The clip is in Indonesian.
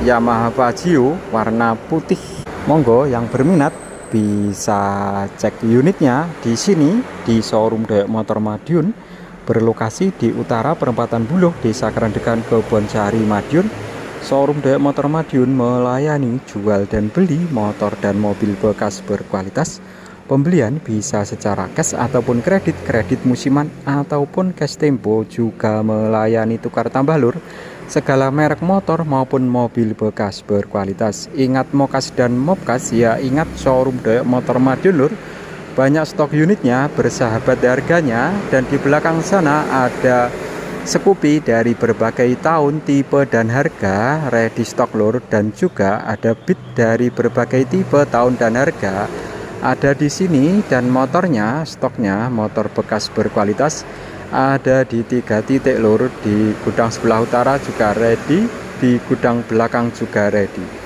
Yamaha Vario warna putih. Monggo yang berminat bisa cek unitnya di sini di showroom Dayak Motor Madiun, berlokasi di utara perempatan Buluh, Desa Kerendekan, Kebonsari, Madiun. Showroom Dayak Motor Madiun melayani jual dan beli motor dan mobil bekas berkualitas. Pembelian bisa secara cash ataupun kredit musiman ataupun cash tempo, juga melayani tukar tambah lur segala merek motor maupun mobil bekas berkualitas. Ingat Mokas dan Mopkas ya, ingat showroom Dayak Motor Madiun lur. Banyak stok unitnya, bersahabat harganya, dan di belakang sana ada Scoopy dari berbagai tahun, tipe dan harga ready stock lur, dan juga ada Beat dari berbagai tipe, tahun dan harga ada di sini. Dan motornya, stoknya motor bekas berkualitas ada di 3 titik lur. Di gudang sebelah utara juga ready, di gudang belakang juga ready.